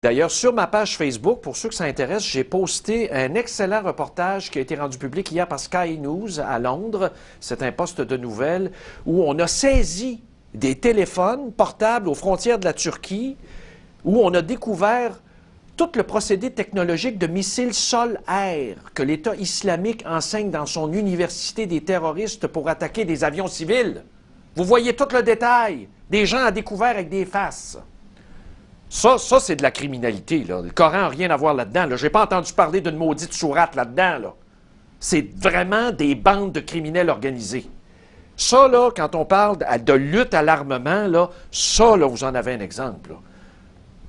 D'ailleurs, sur ma page Facebook, pour ceux que ça intéresse, j'ai posté un excellent reportage qui a été rendu public hier par Sky News à Londres. C'est un poste de nouvelles où on a saisi des téléphones portables aux frontières de la Turquie, où on a découvert tout le procédé technologique de missiles sol-air que l'État islamique enseigne dans son université des terroristes pour attaquer des avions civils. Vous voyez tout le détail. Des gens à découvert avec des faces. Ça c'est de la criminalité, là. Le Coran n'a rien à voir là-dedans. Là. Je n'ai pas entendu parler d'une maudite sourate là-dedans, là. C'est vraiment des bandes de criminels organisés. Ça, là, quand on parle de lutte à l'armement, là, ça, là, vous en avez un exemple, là.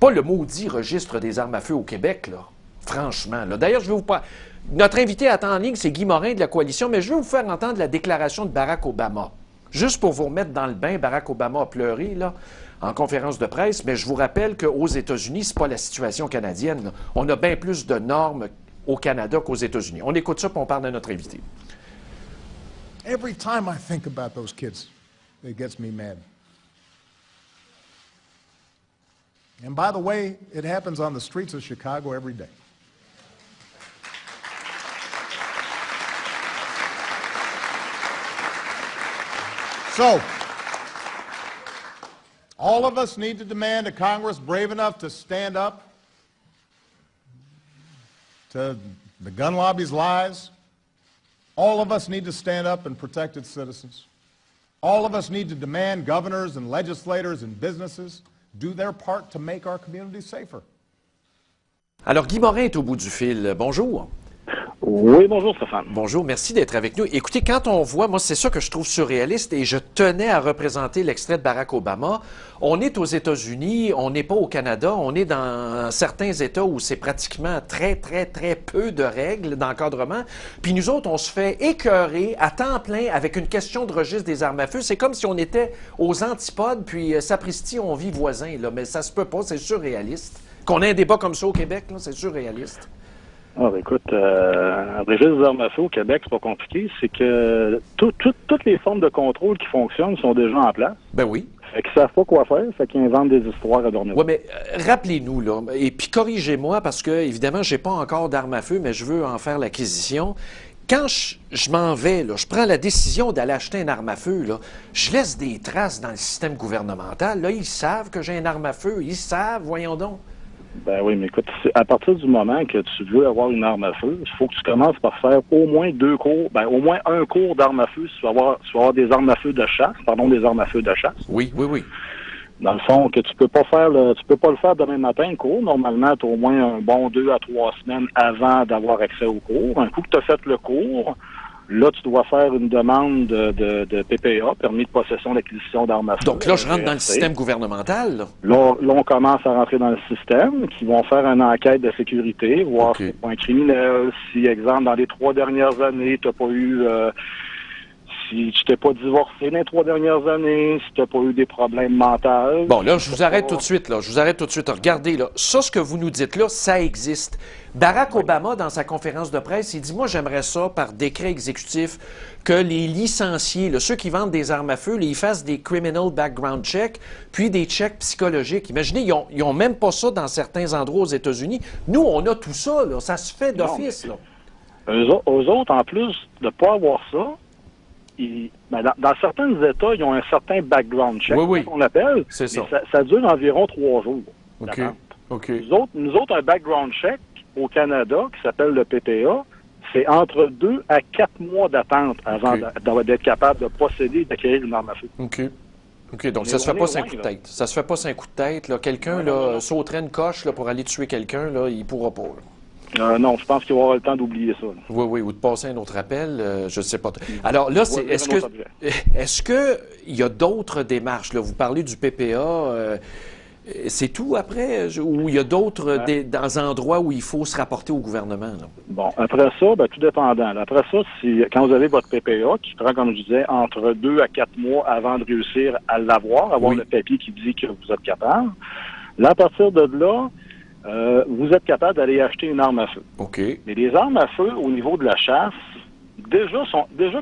Pas le maudit registre des armes à feu au Québec, là. Franchement, là. D'ailleurs, je vais vous parler. Notre invité à temps en ligne, c'est Guy Morin de la Coalition, mais je vais vous faire entendre la déclaration de Barack Obama. Juste pour vous remettre dans le bain, Barack Obama a pleuré, là, en conférence de presse, mais je vous rappelle qu'aux États-Unis, c'est pas la situation canadienne, là. On a bien plus de normes au Canada qu'aux États-Unis. On écoute ça, puis on parle de notre invité. Every time I think about those kids, it gets me mad. And by the way, it happens on the streets of Chicago every day. So, all of us need to demand a Congress brave enough to stand up to the gun lobby's lies. All of us need to stand up and protect its citizens. All of us need to demand governors and legislators and businesses do their part to make our communities safer. Alors, Guy Morin est au bout du fil. Bonjour. Oui, bonjour Stéphane. Bonjour, merci d'être avec nous. Écoutez, quand on voit, moi c'est ça que je trouve surréaliste et je tenais à représenter l'extrait de Barack Obama. On est aux États-Unis, on n'est pas au Canada, on est dans certains États où c'est pratiquement très peu de règles d'encadrement. Puis nous autres, on se fait écœurer à temps plein avec une question de registre des armes à feu. C'est comme si on était aux antipodes, puis sapristi, on vit voisins, là. Mais ça se peut pas, c'est surréaliste. Qu'on ait un débat comme ça au Québec, là, c'est surréaliste. Ah, ben écoute, un registre des armes à feu au Québec, c'est pas compliqué. C'est que toutes les formes de contrôle qui fonctionnent sont déjà en place. Ben oui. Fait qu'ils savent pas quoi faire, fait qu'ils inventent des histoires à dormir. Oui, mais rappelez-nous, là, et puis corrigez-moi, parce que, évidemment, j'ai pas encore d'armes à feu, mais je veux en faire l'acquisition. Quand je m'en vais, là, je prends la décision d'aller acheter une arme à feu, là, je laisse des traces dans le système gouvernemental. Là, ils savent que j'ai une arme à feu. Ils savent, voyons donc. Ben oui, mais écoute, à partir du moment que tu veux avoir une arme à feu, il faut que tu commences par faire au moins au moins un cours d'armes à feu si tu vas avoir des armes à feu de chasse, des armes à feu de chasse. Oui. Dans le fond, que tu peux pas le faire demain matin, le cours. Normalement, tu as au moins un bon 2 à 3 semaines avant d'avoir accès au cours. Un coup que tu as fait le cours, là, tu dois faire une demande de PPA, permis de possession d'acquisition d'armes à feu. Donc là, je rentre dans le système gouvernemental. Là, on commence à rentrer dans le système, qui vont faire une enquête de sécurité, voir si c'est pas un criminel, si, exemple, dans les 3 dernières années, tu n'as pas eu... si tu t'es pas divorcé dans les 3 dernières années, si tu n'as pas eu des problèmes mentaux... Bon, là, je vous arrête tout de suite, là. Regardez, là. Ça, ce que vous nous dites là, ça existe. Barack Obama, dans sa conférence de presse, il dit, moi, j'aimerais ça, par décret exécutif, que les licenciés, là, ceux qui vendent des armes à feu, là, ils fassent des criminal background checks, puis des checks psychologiques. Imaginez, ils ont même pas ça dans certains endroits aux États-Unis. Nous, on a tout ça, là. Ça se fait d'office, là. Eux autres, en plus de ne pas avoir ça, dans certains États, ils ont un certain background check, qu'on appelle. C'est ça. Ça dure environ 3 jours. OK. Nous autres, un background check au Canada, qui s'appelle le PPA, c'est entre 2 à 4 mois d'attente avant d'être capable de posséder et d'acquérir une arme à feu. OK, donc ça se fait pas sur un coup de tête. Ça se fait pas sur un coup de tête, là. Quelqu'un, là, sauterait une coche, là, pour aller tuer quelqu'un, là, il pourra pas, là. Non, je pense qu'il va avoir le temps d'oublier ça. Là. Oui, ou de passer un autre appel, je ne sais pas. Alors là, est-ce que il y a d'autres démarches? Là? Vous parlez du PPA, c'est tout après? Ou il y a d'autres dans endroits où il faut se rapporter au gouvernement? Là? Bon, après ça, tout dépendant. Après ça, quand vous avez votre PPA, qui prend, comme je disais, entre 2 à 4 mois avant de réussir à l'avoir, avoir le papier qui dit que vous êtes capable, là, à partir de là, vous êtes capable d'aller acheter une arme à feu. OK. Mais les armes à feu, au niveau de la chasse, déjà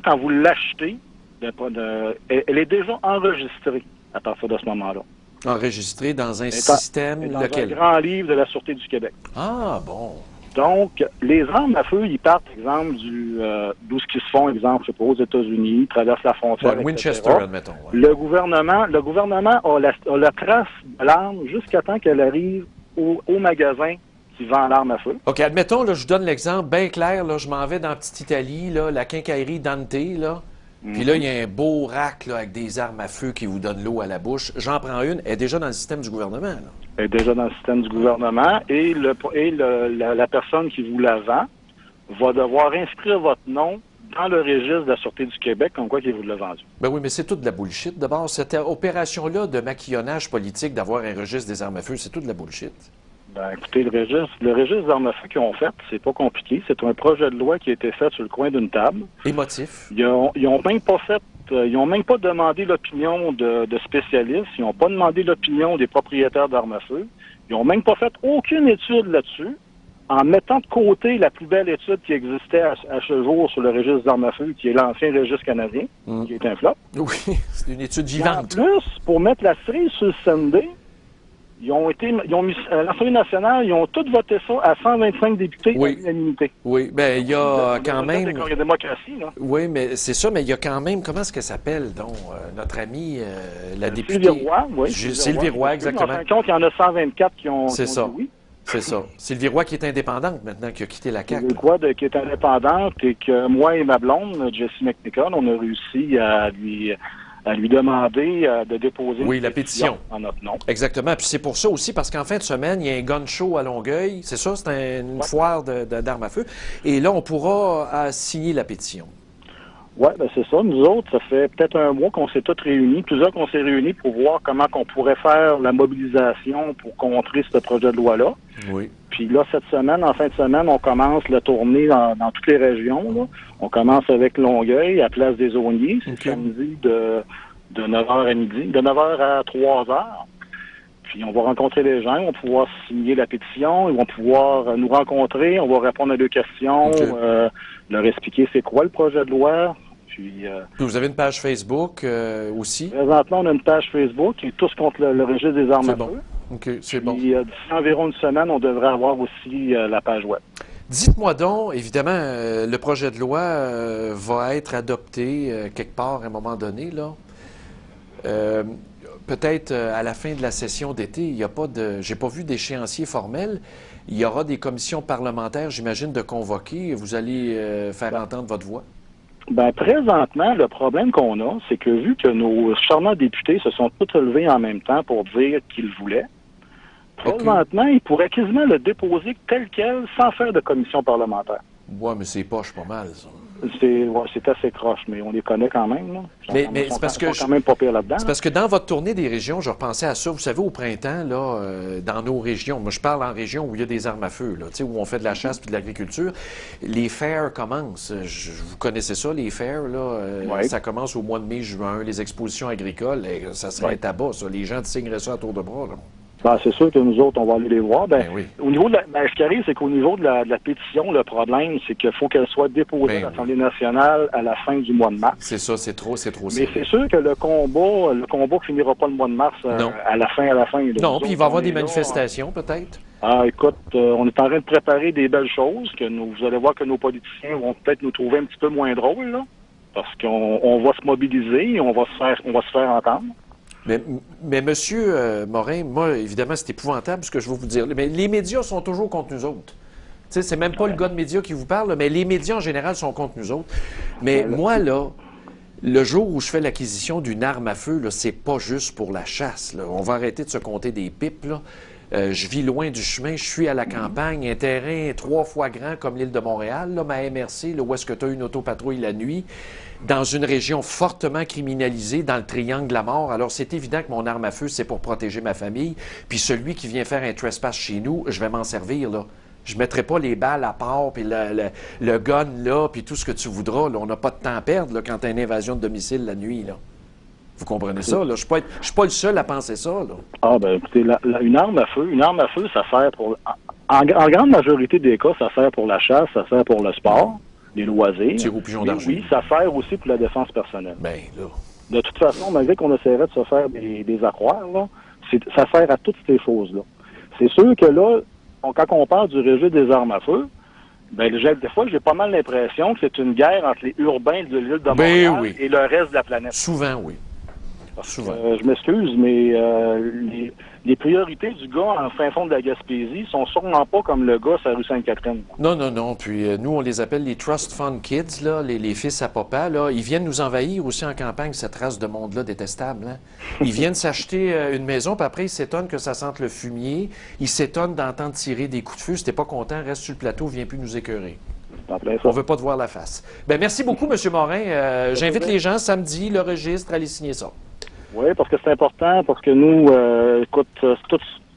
quand vous l'achetez, elle est déjà enregistrée à partir de ce moment-là. Enregistré dans un Dans système un lequel? grand livre de la Sûreté du Québec. Ah, bon. Donc, les armes à feu, ils partent, exemple, d'où ce qui se font, exemple, je sais pas, aux États-Unis, ils traversent la frontière, Ouais, etc. Winchester, admettons. Ouais. Le gouvernement a la trace de l'arme jusqu'à temps qu'elle arrive au magasin qui vend l'arme à feu. OK, admettons, là, je vous donne l'exemple bien clair. Là, je m'en vais dans Petite Italie, là, la quincaillerie Dante, là. Puis là, il y a un beau rack là, avec des armes à feu qui vous donnent l'eau à la bouche. J'en prends une. Elle est déjà dans le système du gouvernement. Là. Elle est déjà dans le système du gouvernement et la personne qui vous la vend va devoir inscrire votre nom dans le registre de la Sûreté du Québec comme quoi qu'il vous l'a vendu. Ben oui, mais c'est tout de la bullshit. D'abord, cette opération-là de maquillonnage politique d'avoir un registre des armes à feu, c'est tout de la bullshit. Ben, écoutez, le registre d'armes à feu qu'ils ont fait, c'est pas compliqué. C'est un projet de loi qui a été fait sur le coin d'une table. Émotif. Ils ont même pas fait, ils ont même pas demandé l'opinion de spécialistes. Ils n'ont pas demandé l'opinion des propriétaires d'armes à feu. Ils ont même pas fait aucune étude là-dessus, en mettant de côté la plus belle étude qui existait à ce jour sur le registre d'armes à feu, qui est l'ancien registre canadien, qui est un flop. Oui, c'est une étude Et en vivante. plus, pour mettre la cerise sur le sundae, ils ont mis à l'Assemblée nationale, ils ont tous voté ça à 125 députés Oui. à l'unanimité. Oui, ben il y a quand même... C'est la démocratie, là. Oui, mais c'est ça, mais il y a quand même... Comment est-ce qu'elle s'appelle, donc, notre amie, la députée... Sylvie Roy, oui. Sylvie Roy, exactement. En fin de compte, il y en a 124 qui ont C'est ça. dit oui. C'est ça. Sylvie Roy qui est indépendante maintenant, qui a quitté la CAQ. Sylvie Roy, qui est indépendante, et que moi et ma blonde, Jessie McNichol, on a réussi à lui demander de déposer Oui, une la pétition en notre nom. Exactement. Puis c'est pour ça aussi, parce qu'en fin de semaine, il y a un gun show à Longueuil. C'est ça, c'est une foire d'armes à feu. Et là, on pourra signer la pétition. Oui, ben c'est ça. Nous autres, ça fait peut-être un mois qu'on s'est tous réunis, plusieurs qu'on s'est réunis pour voir comment qu'on pourrait faire la mobilisation pour contrer ce projet de loi-là. Oui. Puis là, cette semaine, en fin de semaine, on commence la tournée dans toutes les régions. Là. On commence avec Longueuil, à Place des Aulniers. C'est samedi de 9h à midi, de 9h à 3h. Puis on va rencontrer les gens, on va pouvoir signer la pétition, ils vont pouvoir nous rencontrer, on va répondre à leurs questions, leur expliquer c'est quoi le projet de loi. Puis vous avez une page Facebook aussi? Présentement, on a une page Facebook qui est tous contre le registre des armes à feu. OK, c'est Puis, bon. d'ici environ une semaine, on devrait avoir aussi la page web. Dites-moi donc, évidemment, le projet de loi va être adopté quelque part à un moment donné, là. Peut-être à la fin de la session d'été, il n'y a pas de... J'ai pas vu d'échéancier formel. Il y aura des commissions parlementaires, j'imagine, de convoquer. Vous allez faire entendre votre voix? Ben, présentement, le problème qu'on a, c'est que vu que nos charmants députés se sont tous levés en même temps pour dire qu'ils voulaient, présentement, ils pourraient quasiment le déposer tel quel sans faire de commission parlementaire. Ouais, mais c'est poche pas mal, ça. C'est assez croche, mais on les connaît quand même. Là. Mais c'est parce que quand même pas pire là-dedans. C'est parce que dans votre tournée des régions, je repensais à ça. Vous savez, au printemps, là, dans nos régions, moi je parle en région où il y a des armes à feu, là, où on fait de la chasse puis de l'agriculture, les fairs commencent. Vous connaissez ça, les fairs, là? Ça commence au mois de mai, juin, les expositions agricoles. Ça serait un tabac, ça. Les gens signeraient ça à tour de bras, là. Ben, c'est sûr que nous autres, on va aller les voir. Oui. Au niveau de ce qui arrive, c'est qu'au niveau de la pétition, le problème, c'est qu'il faut qu'elle soit déposée à l'Assemblée nationale à la fin du mois de mars. C'est ça, c'est trop Mais c'est sûr que le combat finira pas le mois de mars à la fin. Non, puis il va y avoir des manifestations, peut-être. Ah, écoute, on est en train de préparer des belles choses que vous allez voir que nos politiciens vont peut-être nous trouver un petit peu moins drôles, là, parce qu'on va se mobiliser et on va se faire entendre. Mais Monsieur Morin, moi, évidemment, c'est épouvantable ce que je vais vous dire. Mais les médias sont toujours contre nous autres. Tu sais, c'est même pas le gars de médias qui vous parle, là, mais les médias en général sont contre nous autres. Mais moi, là, le jour où je fais l'acquisition d'une arme à feu, là, c'est pas juste pour la chasse, là. On va arrêter de se compter des pipes, là. Je vis loin du chemin, je suis à la campagne, un terrain 3 fois grand comme l'île de Montréal, là, ma MRC, là, où est-ce que tu as une autopatrouille la nuit, dans une région fortement criminalisée, dans le triangle de la mort. Alors, c'est évident que mon arme à feu, c'est pour protéger ma famille. Puis celui qui vient faire un trespass chez nous, je vais m'en servir, là. Je ne mettrai pas les balles à part, puis le gun là, puis tout ce que tu voudras. Là. On n'a pas de temps à perdre là, quand tu as une invasion de domicile la nuit, là. Vous comprenez ça, là? Je ne suis pas le seul à penser ça, là. Ah, ben écoutez, une arme à feu, ça sert pour... En grande majorité des cas, ça sert pour la chasse, ça sert pour le sport, les loisirs. Tir au pigeon d'argent. Oui, ça sert aussi pour la défense personnelle. Ben, là... De toute façon, malgré qu'on essaierait de se faire des accroires, là, Ça sert à toutes ces choses-là. C'est sûr que là, quand on parle du registre des armes à feu, ben, des fois, j'ai pas mal l'impression que c'est une guerre entre les urbains de l'île de Montréal et le reste de la planète. Souvent, oui. Souvent. Je m'excuse, mais les priorités du gars en fin fond de la Gaspésie sont sûrement pas comme le gars sur la rue Sainte-Catherine. Non, non, non. Puis nous, on les appelle les Trust Fund Kids, là, les fils à papa. Là. Ils viennent nous envahir aussi en campagne, cette race de monde-là détestable. Hein. Ils viennent s'acheter une maison, puis après, ils s'étonnent que ça sente le fumier. Ils s'étonnent d'entendre tirer des coups de feu. Si t'es pas content, reste sur le plateau, viens plus nous écœurer. On veut pas te voir la face. Ben, merci beaucoup, M. Morin. J'invite les gens samedi, le registre, à aller signer ça. Oui, parce que c'est important, parce que nous, écoute,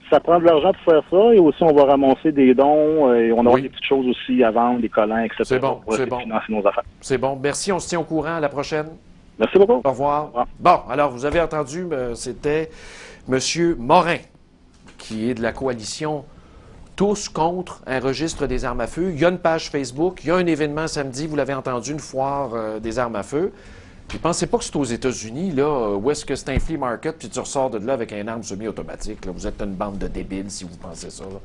ça prend de l'argent pour faire ça, et aussi on va ramasser des dons, et on aura des petites choses aussi à vendre, des collants, etc. C'est bon, pour financer nos affaires. C'est bon. Merci, on se tient au courant. À la prochaine. Merci beaucoup. Au revoir. Bon, alors, vous avez entendu, c'était M. Morin, qui est de la coalition Tous contre un registre des armes à feu. Il y a une page Facebook, il y a un événement samedi, vous l'avez entendu, une foire des armes à feu. Puis pensez pas que c'est aux États-Unis, là, où est-ce que c'est un flea market, puis tu ressors de là avec un arme semi-automatique. Vous êtes une bande de débiles si vous pensez ça. Là.